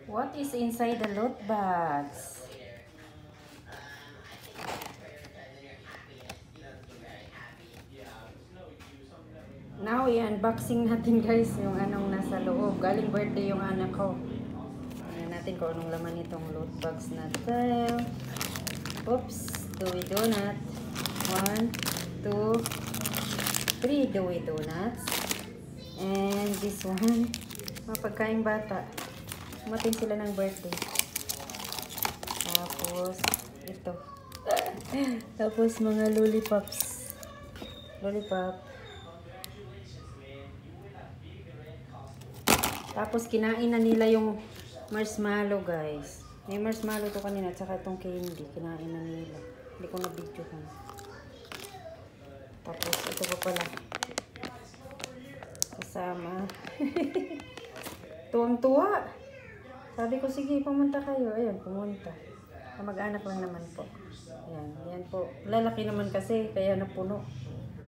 What is inside the loot bags? Now, i-unboxing natin guys yung anong nasa loob. Galing birthday yung anak ko. Tingnan natin kung anong laman itong loot bags na to. Oops, Dewey Donut. 1, 2, 3 Dewey Donuts. And this one, mga pagkaing bata. Umating sila ng birthday. Tapos, ito. Tapos mga lollipops. Lollipop. Tapos kinain na nila yung marshmallow guys. May marshmallow to kanina at saka itong candy. Kinain na nila. Hindi ko na-video kan. Tapos ito pa pala. Kasama. Tuwang-tuwa. Sabi ko sige pumunta kayo. Ayun pumunta. Mag-anak lang naman po. Ayan. Ayan po. Lalaki naman kasi kaya napuno.